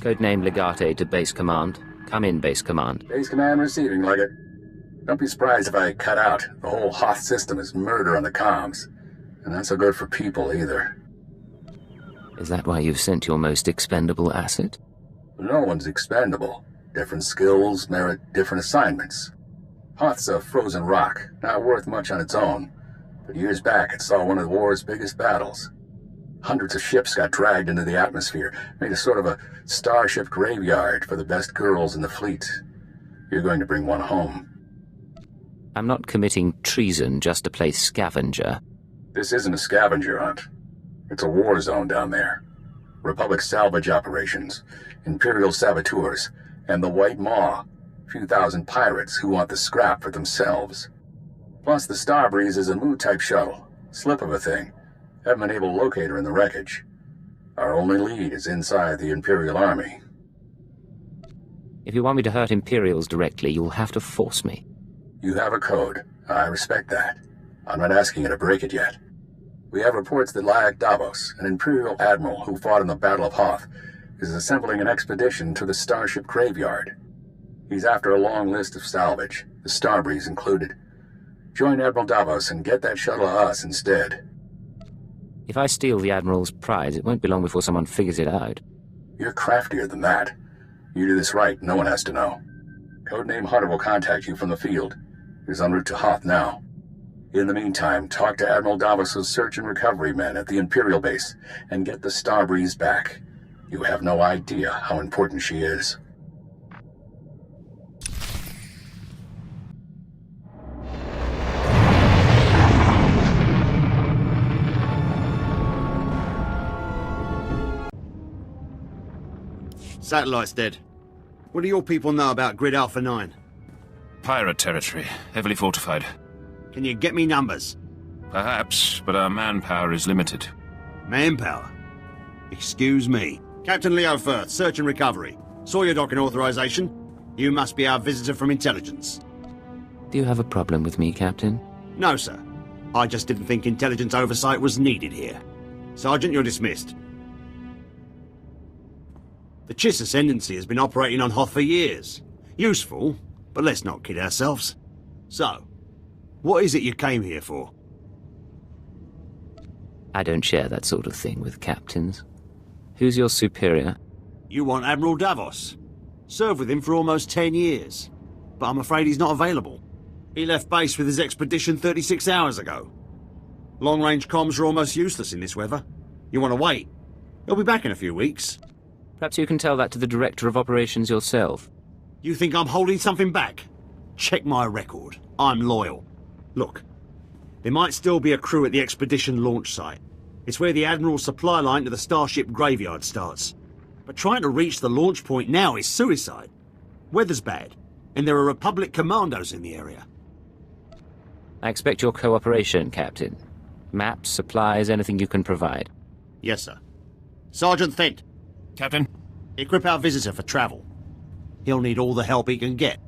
Codename Legate to Base Command. Come in, Base Command. Base Command receiving, Leggett. Don't be surprised if I cut out. The whole Hoth system is murder on the comms. And not so good for people, either. Is that why you've sent your most expendable asset? No one's expendable. Different skills merit different assignments. Hoth's a frozen rock, not worth much on its own. But years back, it saw one of the war's biggest battles. Hundreds of ships got dragged into the atmosphere, made a sort of a starship graveyard for the best girls in the fleet. You're going to bring one home. I'm not committing treason just to play scavenger. This isn't a scavenger hunt. It's a war zone down there. Republic salvage operations, Imperial saboteurs, and the White Maw. A few thousand pirates who want the scrap for themselves. Plus the Starbreeze is a Mu-type shuttle. Slip of a thing. Haven't been able to locate her in the wreckage. Our only lead is inside the Imperial Army. If you want me to hurt Imperials directly, you'll have to force me. You have a code. I respect that. I'm not asking you to break it yet. We have reports that Lyak Davos, an Imperial admiral who fought in the Battle of Hoth, is assembling an expedition to the Starship Graveyard. He's after a long list of salvage, the Starbreeze included. Join Admiral Davos and get that shuttle to us instead. If I steal the Admiral's prize, it won't be long before someone figures it out. You're craftier than that. You do this right, no one has to know. Codename Hunter will contact you from the field. He's en route to Hoth now. In the meantime, talk to Admiral Davos' search and recovery men at the Imperial base and get the Starbreeze back. You have no idea how important she is. Satellite's dead. What do your people know about Grid Alpha 9? Pirate territory, heavily fortified. Can you get me numbers? Perhaps, but our manpower is limited. Manpower? Excuse me. Captain Leo Firth, Search and Recovery. Saw your docking authorization. You must be our visitor from intelligence. Do you have a problem with me, Captain? No, sir. I just didn't think intelligence oversight was needed here. Sergeant, you're dismissed. The Chiss Ascendancy has been operating on Hoth for years. Useful, but let's not kid ourselves. So, what is it you came here for? I don't share that sort of thing with captains. Who's your superior? You want Admiral Davos. Served with him for almost 10 years. But I'm afraid he's not available. He left base with his expedition 36 hours ago. Long-range comms are almost useless in this weather. You want to wait? He'll be back in a few weeks. Perhaps you can tell that to the Director of Operations yourself. You think I'm holding something back? Check my record. I'm loyal. Look, there might still be a crew at the expedition launch site. It's where the Admiral's supply line to the Starship Graveyard starts. But trying to reach the launch point now is suicide. Weather's bad, and there are Republic commandos in the area. I expect your cooperation, Captain. Maps, supplies, anything you can provide. Yes, sir. Sergeant Thent. Captain? Equip our visitor for travel. He'll need all the help he can get.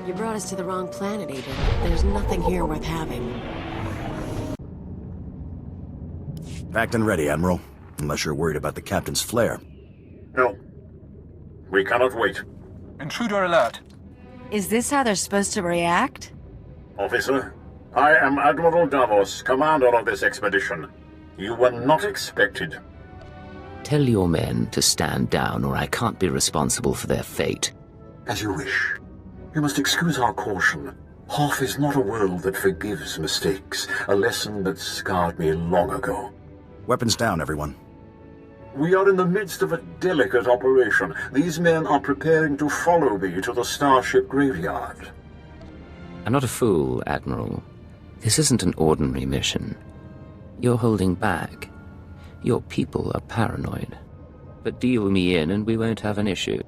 You brought us to the wrong planet, Agent. There's nothing here worth having. Packed and ready, Admiral. Unless you're worried about the captain's flare. No. We cannot wait. Intruder alert. Is this how they're supposed to react? Officer, I am Admiral Davos, commander of this expedition. You were not expected. Tell your men to stand down, or I can't be responsible for their fate. As you wish. You must excuse our caution. Hoth is not a world that forgives mistakes, a lesson that scarred me long ago. Weapons down, everyone. We are in the midst of a delicate operation. These men are preparing to follow me to the Starship Graveyard. I'm not a fool, Admiral. This isn't an ordinary mission. You're holding back. Your people are paranoid. But deal me in and we won't have an issue.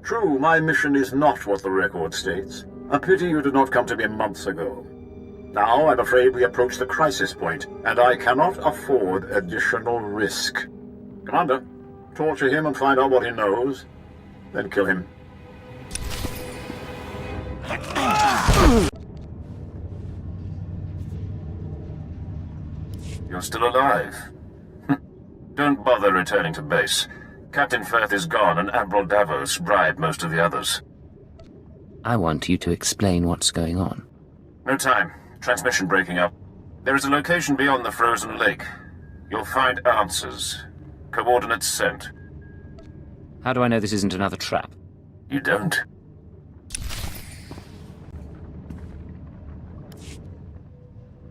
True, my mission is not what the record states. A pity you did not come to me months ago. Now I'm afraid we approach the crisis point, and I cannot afford additional risk. Commander, torture him and find out what he knows, then kill him. You're still alive. Don't bother returning to base. Captain Firth is gone and Admiral Davos bribed most of the others. I want you to explain what's going on. No time. Transmission breaking up. There is a location beyond the frozen lake. You'll find answers. Coordinates sent. How do I know this isn't another trap? You don't?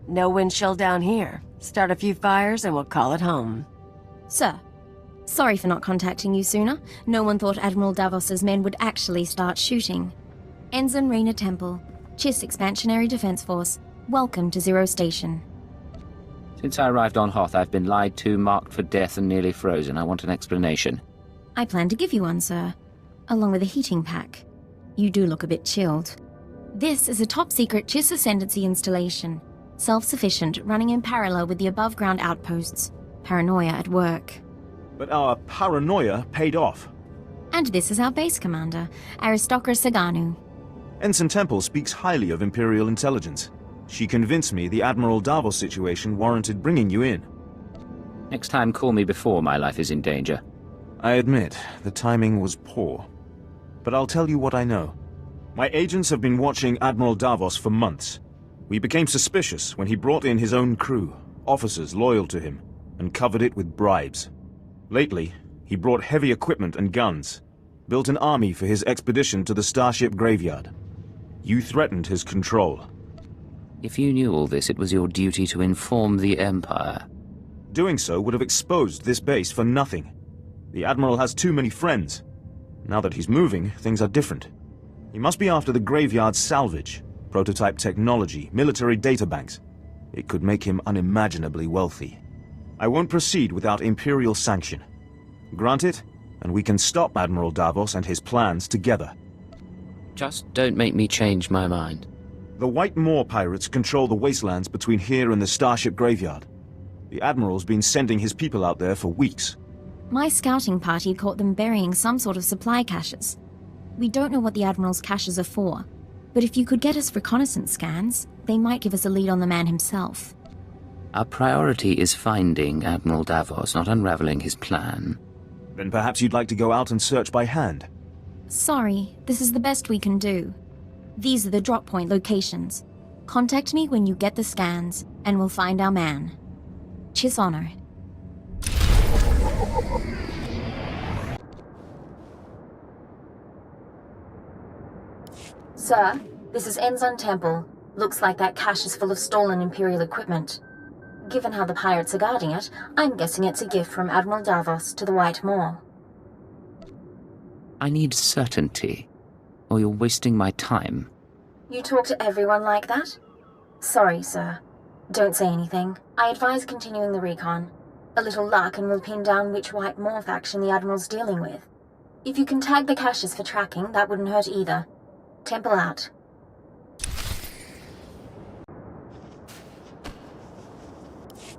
No wind chill down here. Start a few fires and we'll call it home. Sir, sorry for not contacting you sooner. No one thought Admiral Davos's men would actually start shooting. Ensign Rena Temple, Chiss Expansionary Defense Force. Welcome to Zero Station. Since I arrived on Hoth, I've been lied to, marked for death, and nearly frozen. I want an explanation. I plan to give you one, sir. Along with a heating pack. You do look a bit chilled. This is a top-secret Chiss Ascendancy installation. Self-sufficient, running in parallel with the above-ground outposts. Paranoia at work. But our paranoia paid off. And this is our base commander, Aristocra Saganu. Ensign Temple speaks highly of Imperial intelligence. She convinced me the Admiral Davos situation warranted bringing you in. Next time, call me before my life is in danger. I admit, the timing was poor. But I'll tell you what I know. My agents have been watching Admiral Davos for months. We became suspicious when he brought in his own crew, officers loyal to him, and covered it with bribes. Lately, he brought heavy equipment and guns, built an army for his expedition to the Starship Graveyard. You threatened his control. If you knew all this, it was your duty to inform the Empire. Doing so would have exposed this base for nothing. The Admiral has too many friends. Now that he's moving, things are different. He must be after the Graveyard's salvage, prototype technology, military databanks. It could make him unimaginably wealthy. I won't proceed without Imperial sanction. Grant it, and we can stop Admiral Davos and his plans together. Just don't make me change my mind. The White Moor pirates control the wastelands between here and the Starship Graveyard. The Admiral's been sending his people out there for weeks. My scouting party caught them burying some sort of supply caches. We don't know what the Admiral's caches are for, but if you could get us reconnaissance scans, they might give us a lead on the man himself. Our priority is finding Admiral Davos, not unraveling his plan. Then perhaps you'd like to go out and search by hand. Sorry, this is the best we can do. These are the drop point locations. Contact me when you get the scans, and we'll find our man. Chiss Honor. Sir, this is Ensign Temple. Looks like that cache is full of stolen Imperial equipment. Given how the pirates are guarding it, I'm guessing it's a gift from Admiral Davos to the White Moor. I need certainty, or you're wasting my time. You talk to everyone like that? Sorry, sir. Don't say anything. I advise continuing the recon. A little luck and we'll pin down which White Moor faction the Admiral's dealing with. If you can tag the caches for tracking, that wouldn't hurt either. Temple out.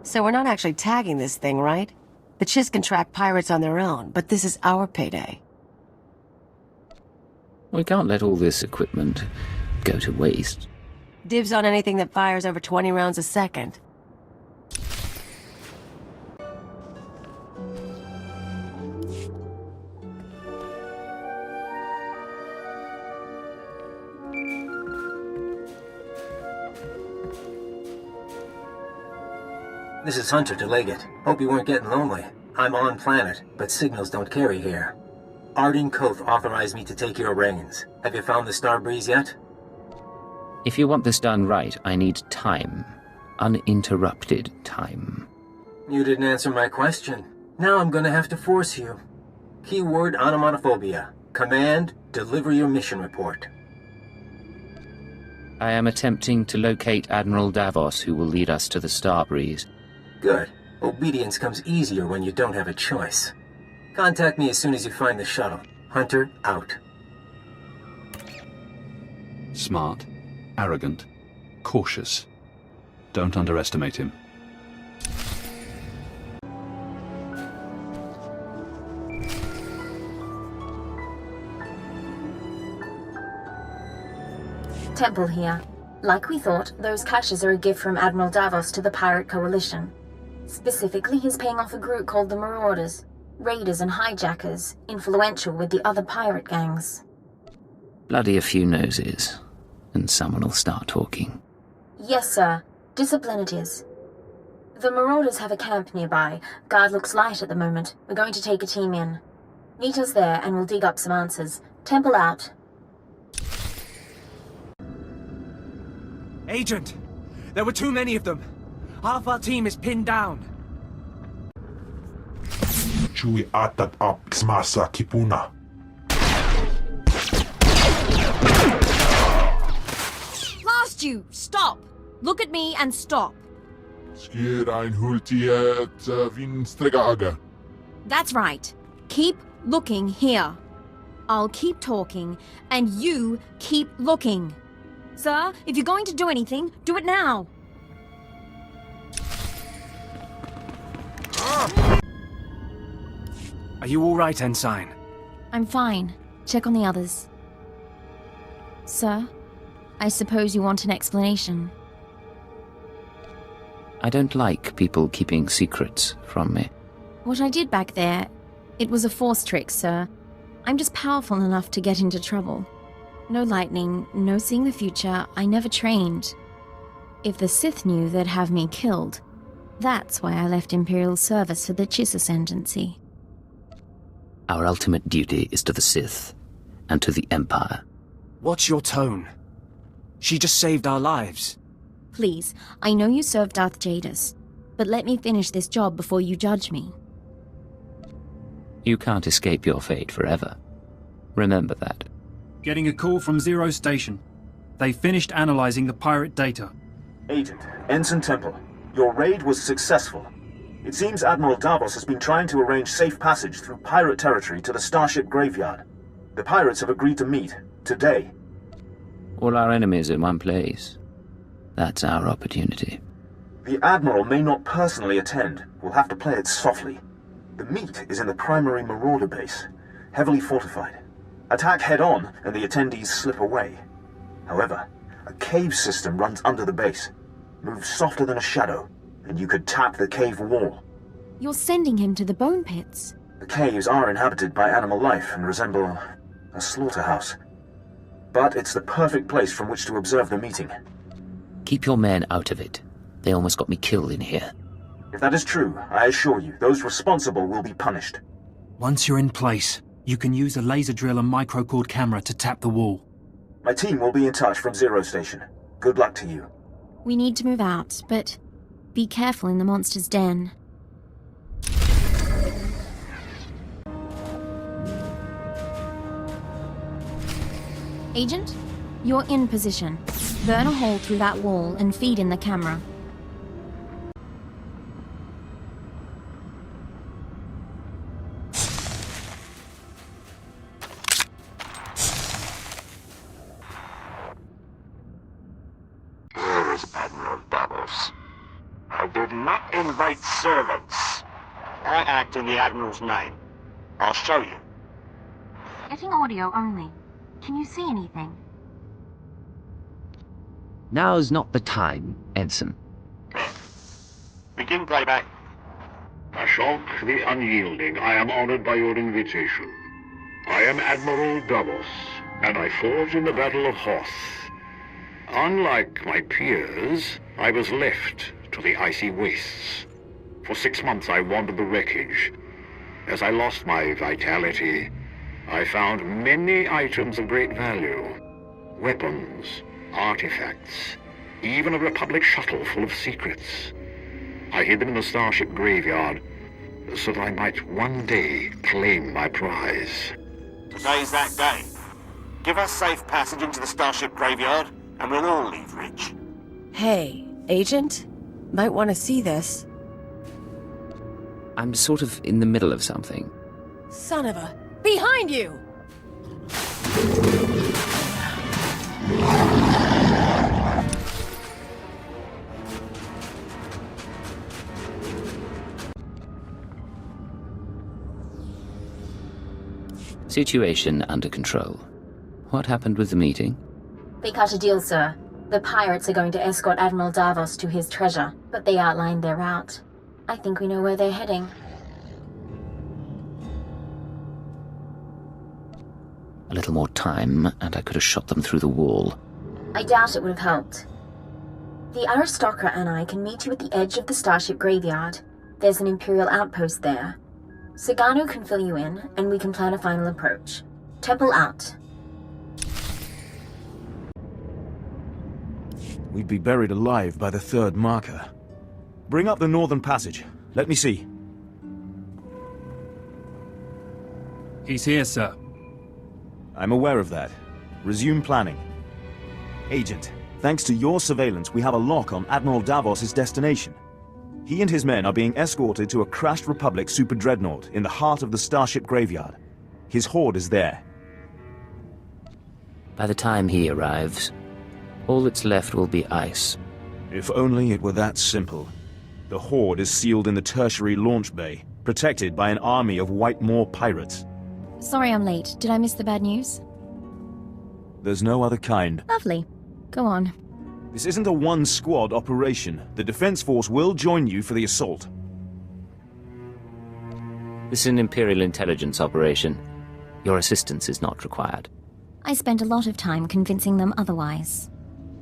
So we're not actually tagging this thing, right? The Chiss can track pirates on their own, but this is our payday. We can't let all this equipment go to waste. Dibs on anything that fires over 20 rounds a second. This is Hunter to Leggett. Hope you weren't getting lonely. I'm on planet, but signals don't carry here. Arden Koth authorized me to take your reins. Have you found the Star Breeze yet? If you want this done right, I need time. Uninterrupted time. You didn't answer my question. Now I'm gonna have to force you. Keyword onomatophobia. Command, deliver your mission report. I am attempting to locate Admiral Davos, who will lead us to the Star Breeze. Good. Obedience comes easier when you don't have a choice. Contact me as soon as you find the shuttle. Hunter, out. Smart, arrogant, cautious. Don't underestimate him. Temple here. Like we thought, those caches are a gift from Admiral Davos to the Pirate Coalition. Specifically, he's paying off a group called the Marauders. Raiders and hijackers, influential with the other pirate gangs. Bloody a few noses, and someone will start talking. Yes, sir. Discipline it is. The Marauders have a camp nearby. Guard looks light at the moment. We're going to take a team in. Meet us there and we'll dig up some answers. Temple out. Agent! There were too many of them. Half our team is pinned down. Chui atat up smasa kipuna. Blast you! Stop! Look at me and stop. Skier ein hultiet vinstregaga. That's right. Keep looking here. I'll keep talking, and you keep looking. Sir, if you're going to do anything, do it now. Are you all right, Ensign? I'm fine. Check on the others. Sir, I suppose you want an explanation. I don't like people keeping secrets from me. What I did back there, it was a force trick, sir. I'm just powerful enough to get into trouble. No lightning, no seeing the future, I never trained. If the Sith knew, they'd have me killed. That's why I left Imperial service for the Chiss Ascendancy. Our ultimate duty is to the Sith, and to the Empire. What's your tone? She just saved our lives. Please, I know you served Darth Jadis, but let me finish this job before you judge me. You can't escape your fate forever. Remember that. Getting a call from Zero Station. They finished analyzing the pirate data. Agent, Ensign Temple, your raid was successful. It seems Admiral Davos has been trying to arrange safe passage through pirate territory to the starship graveyard. The pirates have agreed to meet, today. All our enemies in one place. That's our opportunity. The Admiral may not personally attend. We'll have to play it softly. The meet is in the primary Marauder base, heavily fortified. Attack head-on, and the attendees slip away. However, a cave system runs under the base. Moves softer than a shadow, and you could tap the cave wall. You're sending him to the bone pits. The caves are inhabited by animal life and resemble a slaughterhouse. But it's the perfect place from which to observe the meeting. Keep your men out of it. They almost got me killed in here. If that is true, I assure you, those responsible will be punished. Once you're in place, you can use a laser drill and microcord camera to tap the wall. My team will be in touch from Zero Station. Good luck to you. We need to move out, but be careful in the monster's den. Agent, you're in position. Burn a hole through that wall and feed in the camera. Where is Admiral Davos? I did not invite servants. I act in the Admiral's name. I'll show you. Getting audio only. Can you see anything? Now's not the time, Ensign. Begin playback. Ashok the Unyielding, I am honored by your invitation. I am Admiral Davos, and I fought in the Battle of Hoth. Unlike my peers, I was left to the icy wastes. For 6 months I wandered the wreckage. As I lost my vitality, I found many items of great value. Weapons, artifacts, even a Republic shuttle full of secrets. I hid them in the starship graveyard, so that I might one day claim my prize. Today's that day. Give us safe passage into the starship graveyard, and we'll all leave rich. Hey, Agent? Might want to see this. I'm sort of in the middle of something. Son of a... Behind you! Situation under control. What happened with the meeting? They cut a deal, sir. The pirates are going to escort Admiral Davos to his treasure, but they outlined their route. I think we know where they're heading. A little more time, and I could have shot them through the wall. I doubt it would have helped. The aristocrat and I can meet you at the edge of the starship graveyard. There's an Imperial outpost there. Sagano can fill you in, and we can plan a final approach. Temple out. We'd be buried alive by the third marker. Bring up the northern passage. Let me see. He's here, sir. I'm aware of that. Resume planning. Agent, thanks to your surveillance, we have a lock on Admiral Davos' destination. He and his men are being escorted to a crashed Republic super dreadnought in the heart of the starship graveyard. His horde is there. By the time he arrives, all that's left will be ice. If only it were that simple. The horde is sealed in the tertiary launch bay, protected by an army of White Moor pirates. Sorry I'm late. Did I miss the bad news? There's no other kind. Lovely. Go on. This isn't a one-squad operation. The Defense Force will join you for the assault. This is an Imperial intelligence operation. Your assistance is not required. I spent a lot of time convincing them otherwise.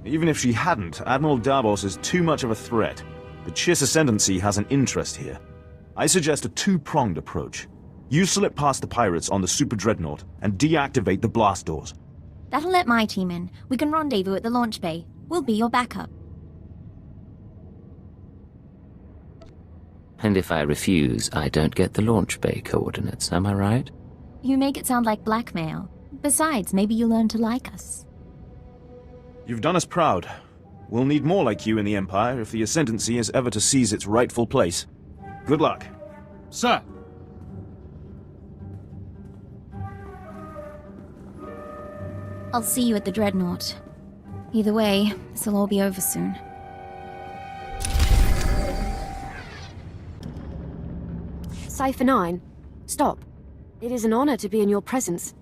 Even if she hadn't, Admiral Davos is too much of a threat. The Chiss Ascendancy has an interest here. I suggest a two-pronged approach. You slip past the pirates on the Super Dreadnought and deactivate the blast doors. That'll let my team in. We can rendezvous at the launch bay. We'll be your backup. And if I refuse, I don't get the launch bay coordinates, am I right? You make it sound like blackmail. Besides, maybe you'll learn to like us. You've done us proud. We'll need more like you in the Empire if the Ascendancy is ever to seize its rightful place. Good luck. Sir! I'll see you at the Dreadnought. Either way, this'll all be over soon. Cypher 9, stop. It is an honor to be in your presence.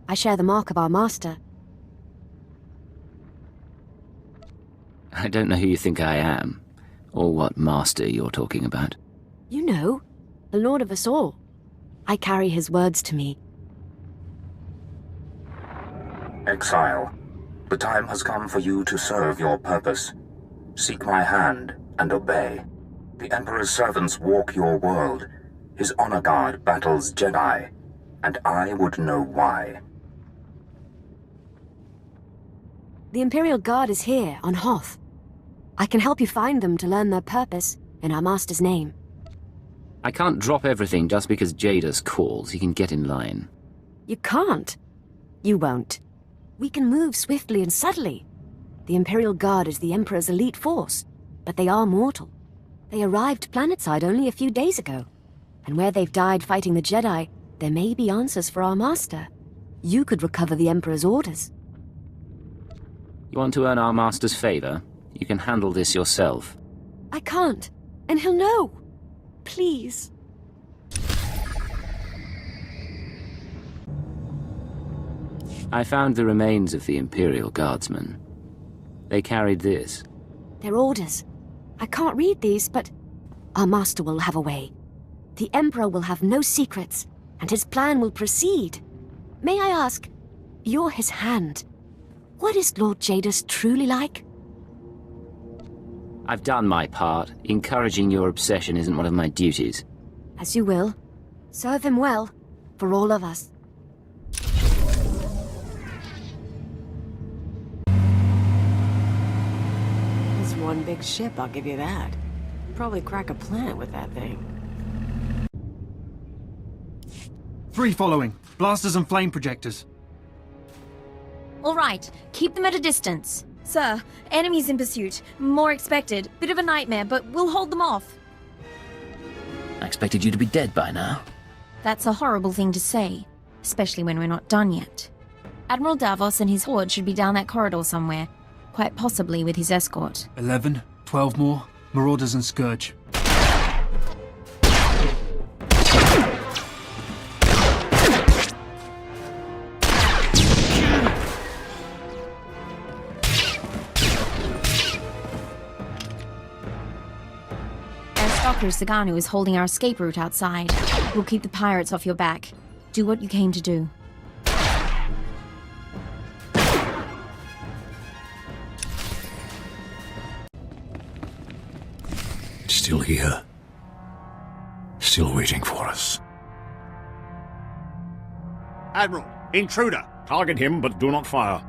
I share the mark of our master. I don't know who you think I am, or what master you're talking about. You know, the Lord of us all. I carry his words to me. Exile, the time has come for you to serve your purpose. Seek my hand and obey. The Emperor's servants walk your world. His honor guard battles Jedi, and I would know why. The Imperial Guard is here, on Hoth. I can help you find them to learn their purpose in our master's name. I can't drop everything just because Jadus calls. He can get in line. You can't. You won't. We can move swiftly and subtly. The Imperial Guard is the Emperor's elite force, but they are mortal. They arrived planetside only a few days ago, and where they've died fighting the Jedi, there may be answers for our master. You could recover the Emperor's orders. You want to earn our master's favor? You can handle this yourself. I can't, and he'll know. Please. I found the remains of the Imperial Guardsmen. They carried this. They're orders. I can't read these, but our master will have a way. The Emperor will have no secrets, and his plan will proceed. May I ask, you're his hand. What is Lord Jadus truly like? I've done my part. Encouraging your obsession isn't one of my duties. As you will. Serve him well, for all of us. It's one big ship, I'll give you that. Probably crack a planet with that thing. 3 following. Blasters and flame projectors. All right, keep them at a distance. Sir, enemies in pursuit. More expected. Bit of a nightmare, but we'll hold them off. I expected you to be dead by now. That's a horrible thing to say, especially when we're not done yet. Admiral Davos and his horde should be down that corridor somewhere, quite possibly with his escort. 11, 12 more. Marauders and Scourge. Marco Sagano is holding our escape route outside. We'll keep the pirates off your back. Do what you came to do. Still here. Still waiting for us. Admiral, intruder! Target him, but do not fire.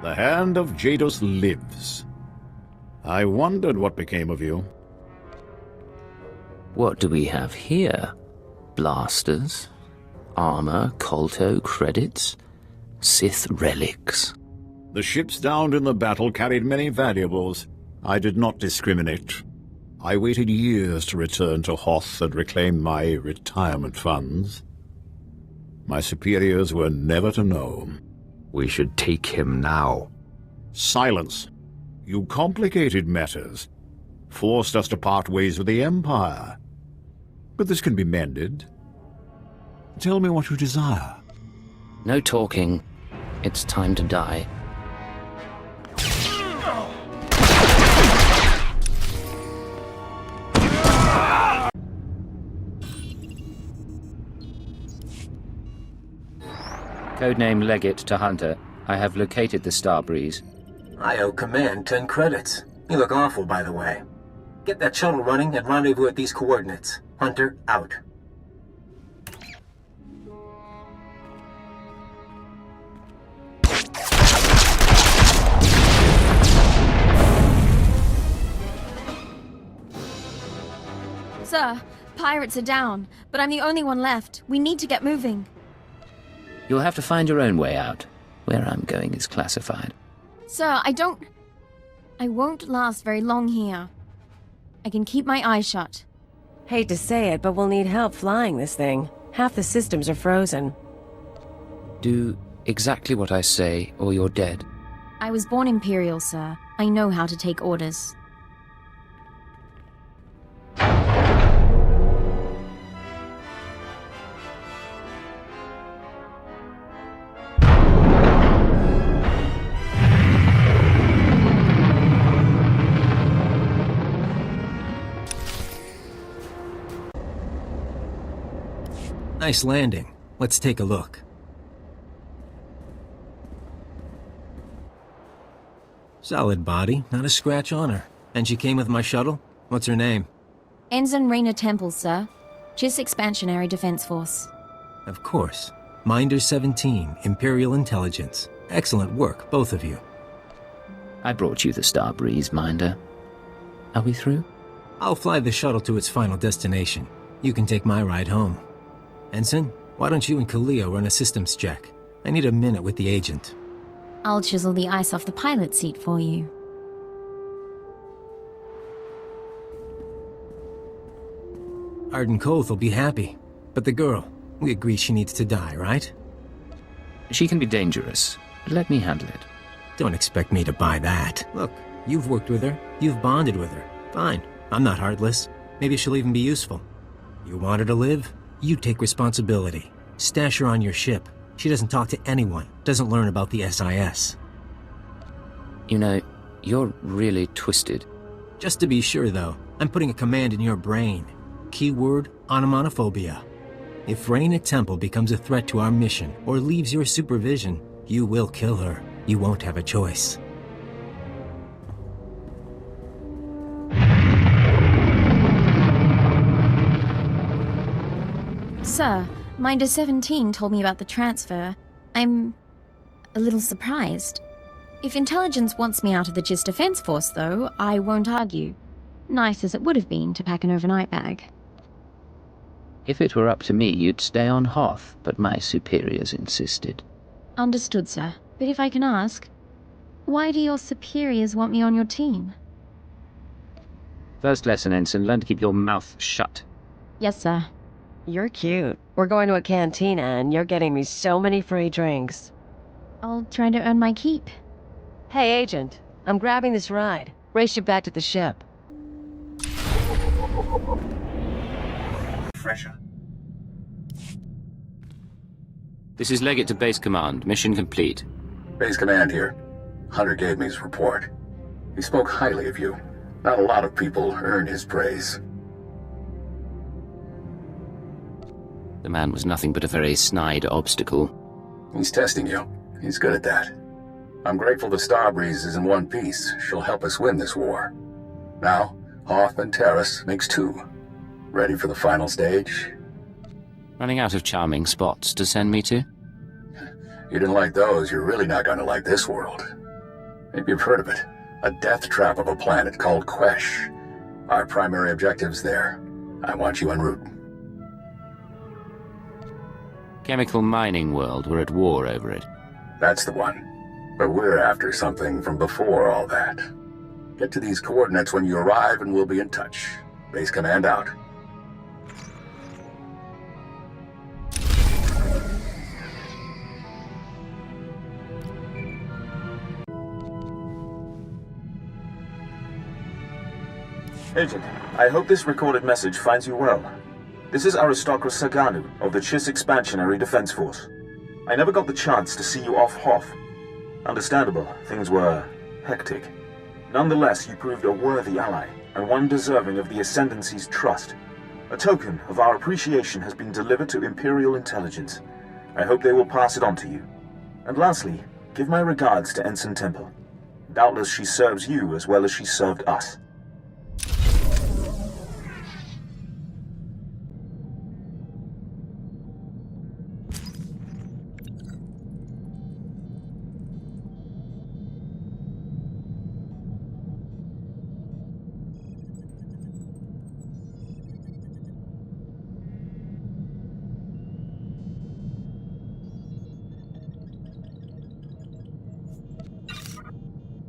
The hand of Jadus lives. I wondered what became of you. What do we have here? Blasters? Armor, Kolto, credits? Sith relics? The ships downed in the battle carried many valuables. I did not discriminate. I waited years to return to Hoth and reclaim my retirement funds. My superiors were never to know. We should take him now. Silence. You complicated matters. Forced us to part ways with the Empire. But this can be mended. Tell me what you desire. No talking. It's time to die. Codename Legate to Hunter. I have located the Starbreeze. I owe command 10 credits. You look awful, by the way. Get that shuttle running and rendezvous at these coordinates. Hunter, out. Sir, pirates are down, but I'm the only one left. We need to get moving. You'll have to find your own way out. Where I'm going is classified. Sir, I won't last very long here. I can keep my eyes shut. Hate to say it, but we'll need help flying this thing. Half the systems are frozen. Do exactly what I say, or you're dead. I was born Imperial, sir. I know how to take orders. Nice landing. Let's take a look. Solid body, not a scratch on her. And she came with my shuttle? What's her name? Ensign Raina Temple, sir. Chiss Expansionary Defense Force. Of course. Minder 17, Imperial Intelligence. Excellent work, both of you. I brought you the Starbreeze, Minder. Are we through? I'll fly the shuttle to its final destination. You can take my ride home. Ensign, why don't you and Khalil run a systems check? I need a minute with the agent. I'll chisel the ice off the pilot seat for you. Arden Koth will be happy. But the girl, we agree she needs to die, right? She can be dangerous. Let me handle it. Don't expect me to buy that. Look, you've worked with her. You've bonded with her. Fine. I'm not heartless. Maybe she'll even be useful. You want her to live? You take responsibility. Stash her on your ship. She doesn't talk to anyone, doesn't learn about the SIS. You know, you're really twisted. Just to be sure, though, I'm putting a command in your brain. Keyword, onomatophobia. If Raina Temple becomes a threat to our mission or leaves your supervision, you will kill her. You won't have a choice. Sir, Minder 17 told me about the transfer. I'm a little surprised. If intelligence wants me out of the Chiss Defense Force, though, I won't argue. Nice as it would have been to pack an overnight bag. If it were up to me, you'd stay on Hoth, but my superiors insisted. Understood, sir. But if I can ask, why do your superiors want me on your team? First lesson, Ensign, learn to keep your mouth shut. Yes, sir. You're cute. We're going to a cantina and you're getting me so many free drinks. I'll try to earn my keep. Hey, Agent. I'm grabbing this ride. Race you back to the ship. Fresher. This is Legate to Base Command. Mission complete. Base Command here. Hunter gave me his report. He spoke highly of you. Not a lot of people earn his praise. The man was nothing but a very snide obstacle. He's testing you. He's good at that. I'm grateful the Starbreeze is in one piece. She'll help us win this war. Now, Hoth and Terrace makes 2. Ready for the final stage? Running out of charming spots to send me to? You didn't like those, you're really not going to like this world. Maybe you've heard of it. A death trap of a planet called Quesh. Our primary objective's there. I want you en route. Chemical mining world. We're at war over it. That's the one. But we're after something from before all that. Get to these coordinates when you arrive and we'll be in touch. Base command out. Agent, I hope this recorded message finds you well. This is Aristocrus Saganu of the Chiss Expansionary Defense Force. I never got the chance to see you off Hoth. Understandable, things were hectic. Nonetheless, you proved a worthy ally, and one deserving of the Ascendancy's trust. A token of our appreciation has been delivered to Imperial intelligence. I hope they will pass it on to you. And lastly, give my regards to Ensign Temple. Doubtless she serves you as well as she served us.